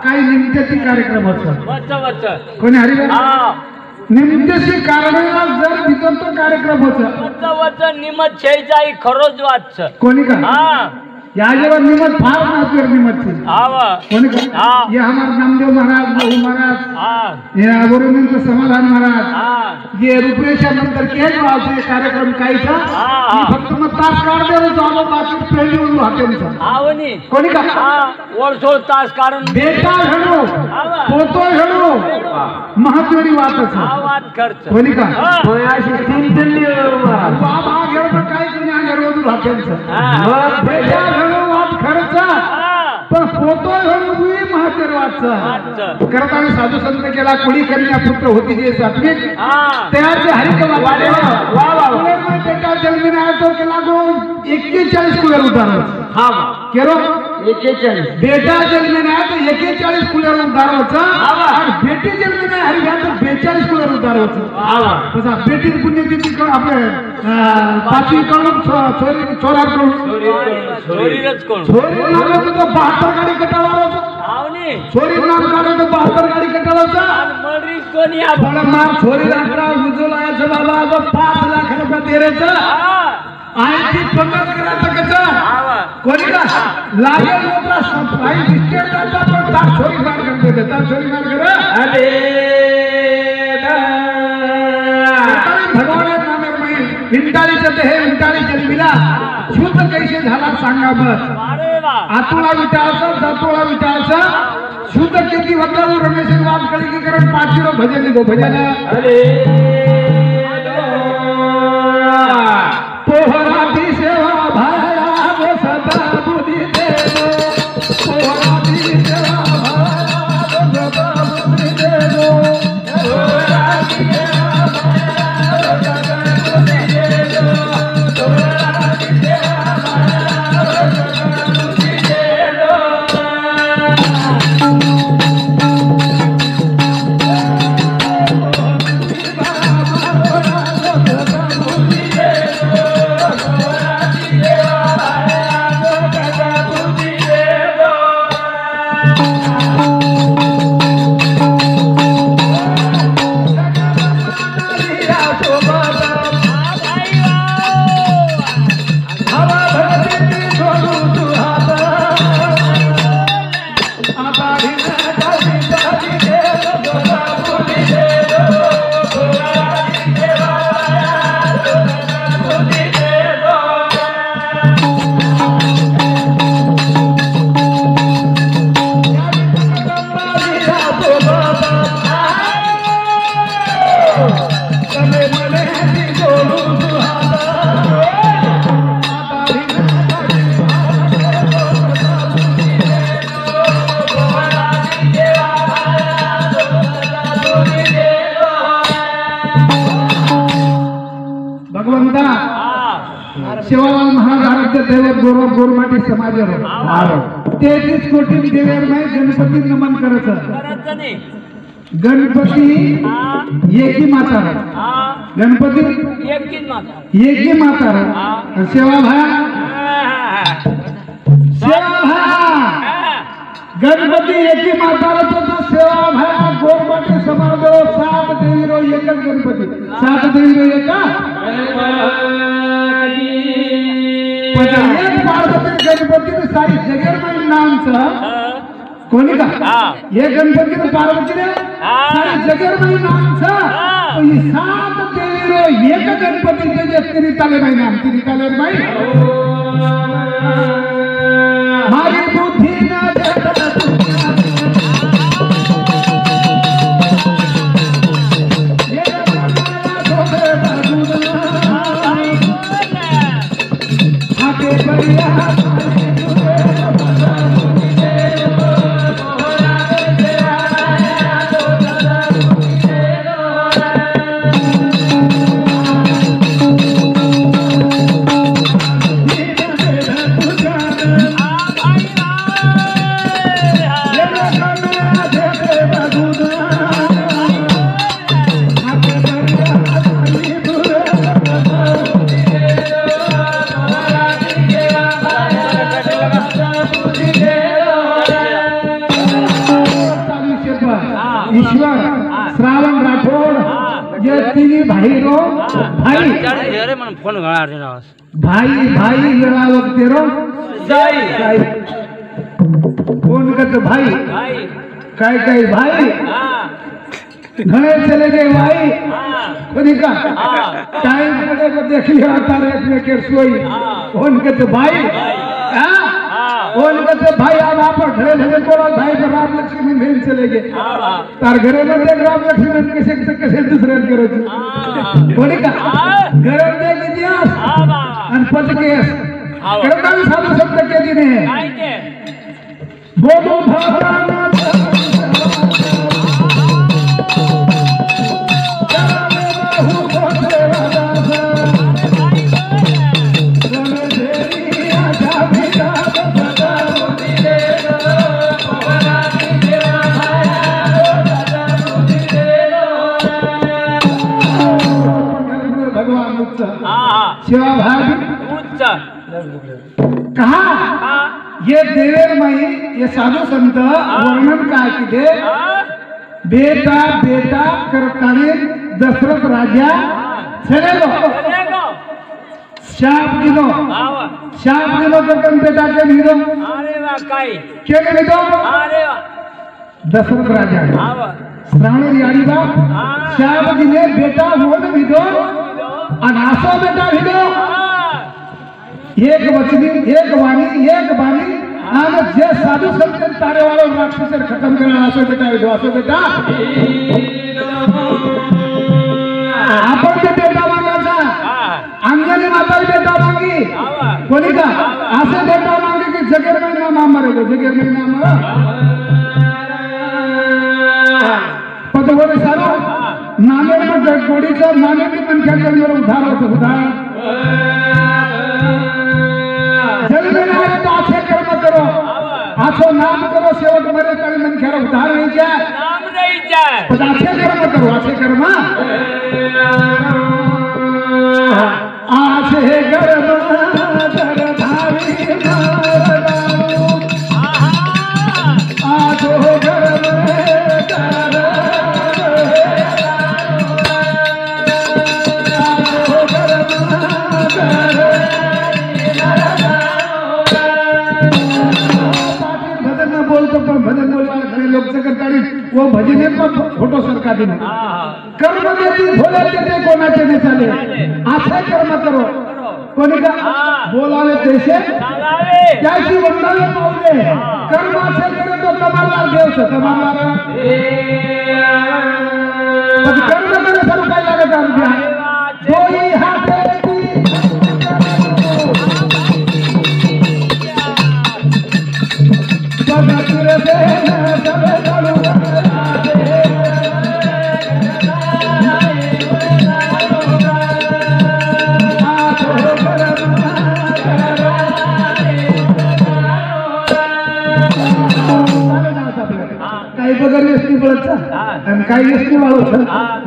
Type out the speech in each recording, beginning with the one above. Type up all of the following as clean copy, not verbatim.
काही निमित्ताची कार्यक्रम होता कोणी हरी निमित्ताची कारणाला जर तिथं तो कार्यक्रम होता निमत छेजाई खरोज वाच कोणी का याजेवर निमत फार महत्व निमत कोणी का ये हमारे नामदेव महाराज बहु महाराज ये अवरुणंत समाधान महाराज ये रूपरेषा नंतर केच वाचे कार्यक्रम काहीचा फक्त मग तास काढ देऊ जाऊ बाकी पहिली उडू हातेंचा आवनी कोणी का वर्षो तास कारण बेटा घडो पोतो घडो महत्वाची वाटच वाद खर्च कोणी का अशी तीन दिल्ली बाबा घेऊन काय कोणी अंगार उडू हातेंचा बेटा घडो वाद खर्च पण पोतो घडो ही महत्वाचा करत आम्ही साधू संत केला कोणी कन्या पुत्र होती जे सात्विक त्याचे हरिक वाले वा वा बेटा जन्मीने आया तो केला गो 41 कुलर उतारलं हा केरो 41 बेटा जन्मीने आया तो 41 कुलर उतारवचा आणि बेटी जन्मीने हरी घ्या तर 42 कुलर उतारवचा हा तसा बेटी पुण्यतिथी आपले पाचवी कळून चोरार कळून चोरीच कोण चोरी नाम तो 72 गाडी कटाळावचा आवनी चोरी नाम काढो तो 72 गाडी कटाळावचा मरीज कोणी आ बडा मार चोरी लाकडा उजवलायचं बाबा आता 5 लाख रुपये देरेचं आयती 50 करायचं कसं कोणी का लागेल होता सफाई बिस्केट दाता पण तार चोरी मार करते देता चोरी मार करे अरे भगवान नामे में इंटाळीचं ते हे इंटाळी जन्मिला शुद्ध कैसे झाला सांगा बस आतुळा विटाळचा जातुळा विटाळचा शुद्ध किती होता रमेश वाद कळी की कारण 5 किलो भजन लिखो भजन अरे पोहराती सेवा भाया वो सदा बुद्धि देनो पोहराती सेवा भाया वो सदा बुद्धि देनो पोहराती सेवा भाया वो सदा बुद्धि देनो पोहराती सेवा भाया वो सदा बुद्धि देनो शिवालाल महाराज दैवत गौरव गोरमाटी समाज 33 कोटी देवेरमय गणपती नमन करायचं गणपती एकी माता गणपती एकी माता सेवा भाया गणपती एकी माता सेवा भाया गोरमाटी समाज 7 देवी रो एकच गणपती 7 देवी रो एका गणपती सारी जगेर में नाम कोणी का ये गणपती पार्वती ने सारी जगेर में नाम तो ये 7 देवी रो एक गणपती के तिरिताले भाई नाम तिरिताले भाई मारी बुद्धि ना ये तिन्ही भाई रो भाई अरे मन फोन घाणार रे नावास भाई भाई वेळा वक्ते रो जाई फोन करते भाई भाई काय काय भाई हां घणे चले गए भाई हां बनिका हां टाइम पड़े को देख लिया तारे अपने के सोई फोन करते भाई हां फोन करते भाई अब आप घरे घरे बोला भाई पर राम लक्ष्मी मिल चले गए तार घरे में देख राम लक्ष्मी कैसे दूसरे करो बनिका घरे देख इतिहास अन पच केस करता भी साधु शब्द के दिन है काय के बोलो भावना शिवा भाग उच्च कहा ये देवेर माई ये साधु संत वर्णन काय किदे बेटा बेटा करताने दशरथ राजा चलेगो शाप दिलो करकन बेटा के निदो अरे वा काय के निदो अरे वा दशरथ राजा हां श्रावण यारी बा शाप दिले बेटा होन निदो अनासो बेटा निदो एक वचनी एक वाणी एक बाणी आणि जे साधू संत तारे वाला राक्षस खत्म करना असो बेटा विदो असो बेटा आपण ते बेटा मागायचा अंजनी माता बेटा मागी कोणी का असे बेटा मागे की जगेर महिना माम मरेगो जगेर महिना मर पदवरे सारो नामे में गोडीचा नामे की मन क्या कर उधार होतो उधार जल में ना तो अच्छे कर्म करो अच्छो नाम करो सेवक मरे कल मन क्या उधार नहीं जाए नाम नहीं जाए तो अच्छे कर्म करो अच्छे कर्म आछे कर्म कर धारी मारो आछो कर्म कर बोलतो पण भजन बोलवायला खरे लोक करता वो भजने पण फोटो सरका दिन कर्म देती भोले देते कोणाचे नाही चाले असे कर्म करो कोणी का बोलावे तैसे त्याची वंदावे पावले कर्म असे करे तो कमालदार देव से कमालदार कर्म करे सब काय लागत आहे दोई हाते काही बगर एसटी बोलत आणि काही एसटी वाढवत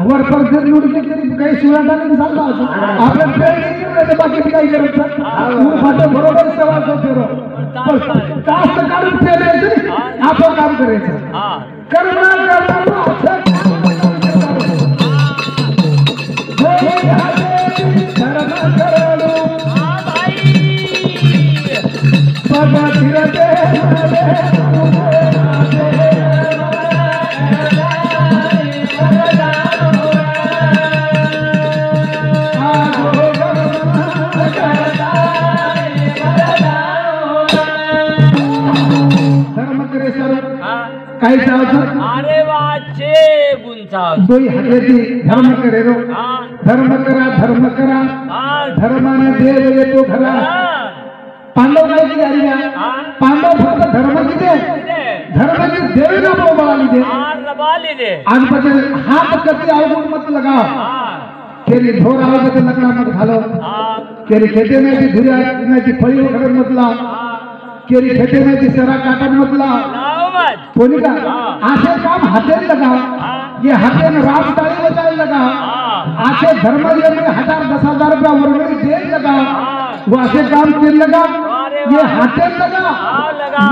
वर परत निवडून तरी काही शिवाय टाकून चालला असो आपल्या पेरणी बाकी काही करत फाटे बरोबर सेवा फिरो तास काढून फेरायचं आपण काम करायचं कर्म काही चालतं अरे वाचे गुंचा दोई हातेती धर्म करे रो धर्म करा धर्माने देव येतो खरा पांडव काय की आली पांडव फक्त धर्म किती धर्माची देवीला बोलाली दे आज बदल हात कती अवगुण मत लगा केली ढोर आवाज नकळा मत घालो केली खेते में ती धुरिया में ती फळी वगैरे मतला केली खेते में ती सरा काटन मतला कोणी का आशे काम हाथे लगा ये हाथे में रात ताली बजाए लगा आशे धर्म ये में 1000 रुपया वर्गणी दे लगा वो आशे काम कर लगा ये हाथे लगा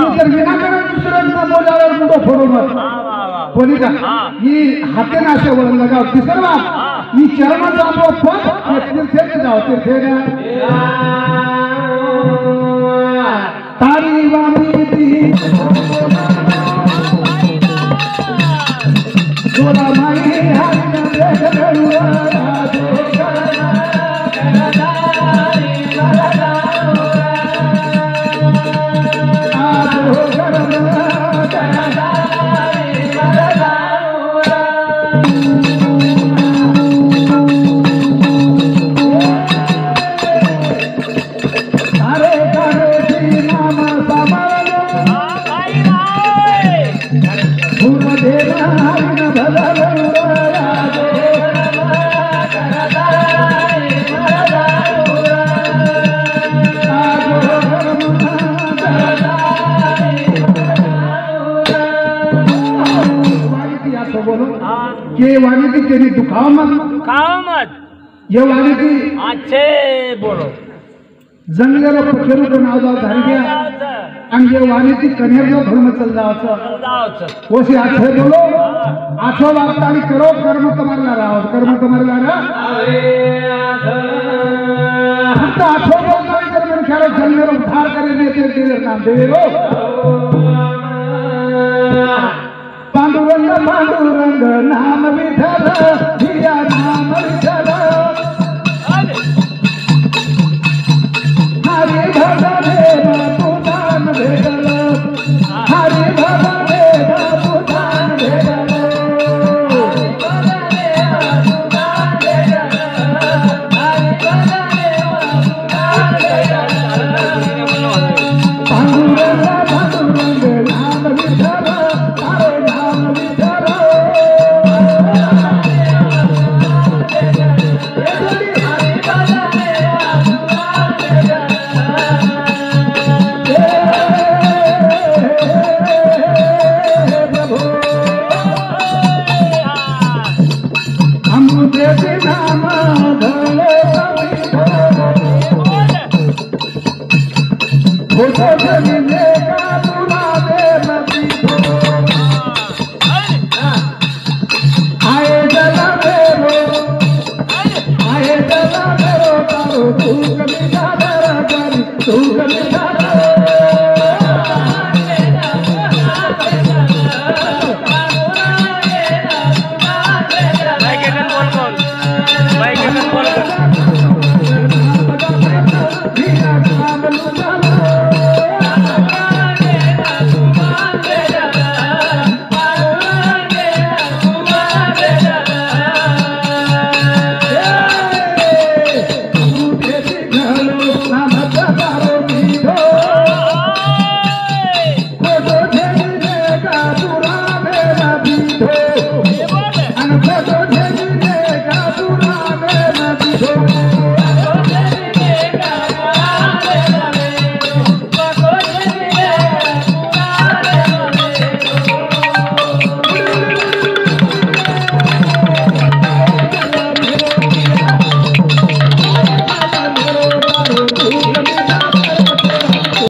ये जर बिना करे दूसरे को बोलावे मुंडो फोड़ो मत कोणी का ये हाथे ना आशे वळण लगा तिसरा ಈ ಚರ್ಮ ತೀರ್ಥೇನೆ जाओ तीर्थेने तारी वाणी दी गोला माई हरि न देख गरुआ ये वाणी की तेरी दुखाओ मत ये वाणी की अच्छे बोलो जंगलेला पखेरू तो नाव जाव झाली गया आणि ये वाणी की कन्हेर जो धर्म चल जावचं ओसी अच्छे बोलो आठो वागताली करो कर्म तुम्हारे रहा कर्म तुम्हारे रहा फक्त आठो वागताली कर्म खेळो जंगलेला उद्धार करेने ते नाम देवेरो पांडुरंग पांडुरंग नाम विठ्ठल हिया नाम विठ्ठल हरी भला देव तुदान भेटल हरी भला देव तुदान भेटल पांडुरंग पांडुरंग नाम विठ्ठल नाम